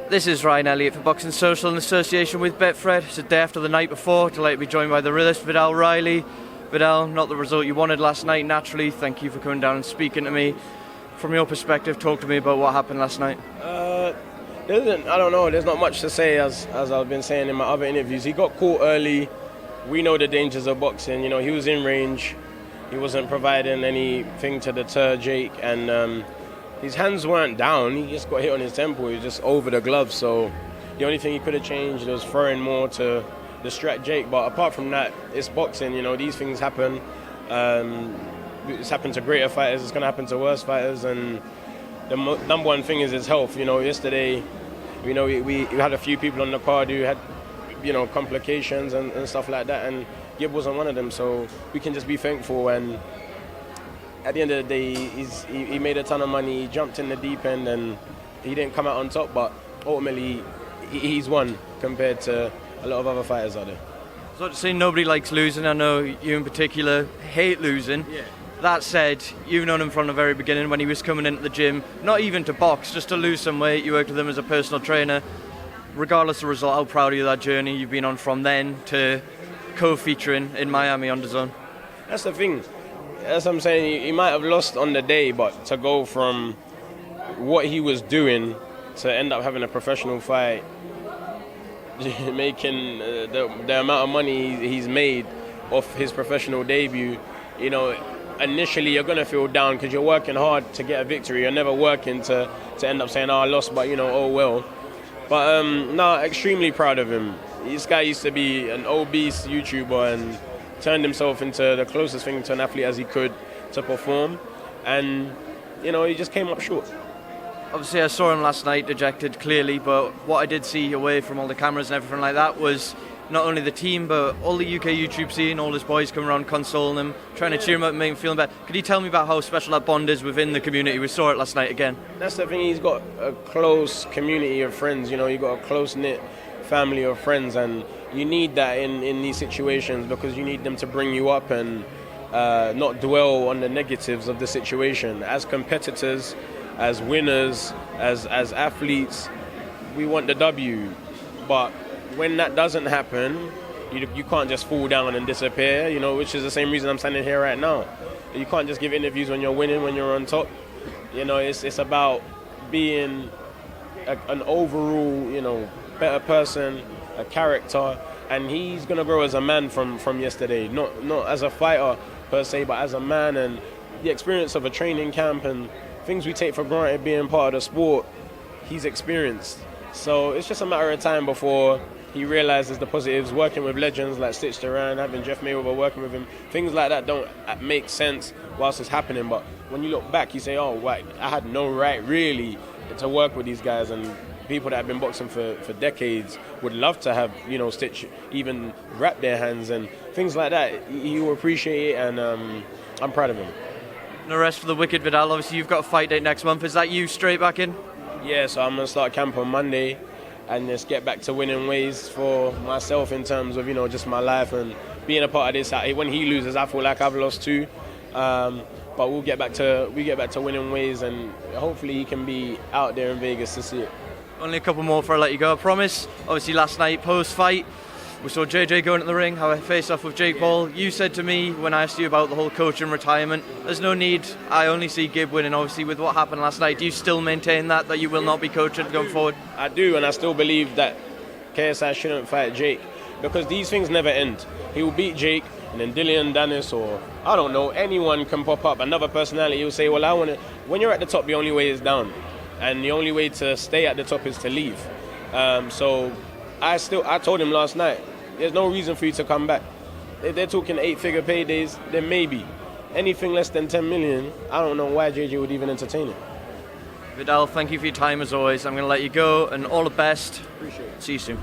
This is Ryan Elliott for Boxing Social in association with Betfred. It's the day after the night before. Delighted to be joined by the realist Viddal Riley. Viddal, not the result you wanted last night, naturally. Thank you for coming down and speaking to me. From your perspective, talk to me about what happened last night. I don't know. There's not much to say, as I've been saying in my other interviews. He got caught early. We know the dangers of boxing. You know, he was in range. He wasn't providing anything to deter Jake, and his hands weren't down. He just got hit on his temple. He was just over the glove. So the only thing he could have changed was throwing more to distract Jake. But apart from that, it's boxing. You know, these things happen. It's happened to greater fighters. It's going to happen to worse fighters. And the number one thing is his health. You know, yesterday, you know, we had a few people on the card who had, you know, complications and stuff like that. And Gib wasn't one of them. So we can just be thankful. And at the end of the day, he made a ton of money. He jumped in the deep end and he didn't come out on top. But ultimately, he's won compared to a lot of other fighters out there. So to say nobody likes losing. I know you in particular hate losing. Yeah. That said, you've known him from the very beginning when he was coming into the gym, not even to box, just to lose some weight. You worked with him as a personal trainer. Regardless of the result, how proud are you of that journey you've been on from then to co-featuring in Miami on DAZN? That's the thing. That's what I'm saying. He might have lost on the day, but to go from what he was doing to end up having a professional fight, making the amount of money he's made off his professional debut, you know, initially you're going to feel down because you're working hard to get a victory. You're never working to end up saying, oh, I lost, but, you know, oh, well. But, no, extremely proud of him. This guy used to be an obese YouTuber and turned himself into the closest thing to an athlete as he could to perform. And, you know, he just came up short. Obviously, I saw him last night, dejected, clearly, but what I did see away from all the cameras and everything like that was not only the team, but all the UK YouTube scene, all his boys coming around consoling him, trying to cheer him up and make him feel better. Could you tell me about how special that bond is within the community? We saw it last night again. That's the thing, he's got a close community of friends, you know, you've got a close-knit family of friends, and you need that in these situations because you need them to bring you up and not dwell on the negatives of the situation. As competitors, as winners, as athletes, we want the W, but when that doesn't happen, you can't just fall down and disappear, you know, which is the same reason I'm standing here right now. You can't just give interviews when you're winning, when you're on top. You know, it's about being an overall, you know, better person, a character, and he's going to grow as a man from yesterday, not as a fighter per se, but as a man, and the experience of a training camp and things we take for granted being part of the sport, he's experienced. So it's just a matter of time before he realizes the positives. Working with legends like Stitch Duran, having Jeff Mayweather working with him, things like that don't make sense whilst it's happening. But when you look back, you say, oh, right, I had no right really to work with these guys. And people that have been boxing for decades would love to have, you know, Stitch even wrap their hands and things like that. He will appreciate it, and I'm proud of him. No rest for the wicked Viddal. Obviously, you've got a fight date next month. Is that you straight back in? Yeah, so I'm going to start camp on Monday and just get back to winning ways for myself in terms of, you know, just my life and being a part of this. When he loses, I feel like I've lost too. But we get back to winning ways, and hopefully he can be out there in Vegas to see it. Only a couple more before I let you go, I promise. Obviously, last night, post-fight, we saw JJ go into the ring, have a face-off with Jake Paul. You said to me when I asked you about the whole coaching retirement, there's no need, I only see Gib winning. Obviously, with what happened last night, do you still maintain that you will not be coaching going forward? I do, and I still believe that KSI shouldn't fight Jake, because these things never end. He will beat Jake, and then Dillian Dennis, or I don't know, anyone can pop up, another personality will say, well, I want to. When you're at the top, the only way is down, and the only way to stay at the top is to leave. So I told him last night, there's no reason for you to come back. If they're talking 8-figure paydays, then maybe. Anything less than 10 million, I don't know why JJ would even entertain it. Viddal, thank you for your time as always. I'm going to let you go, and all the best. Appreciate it. See you soon.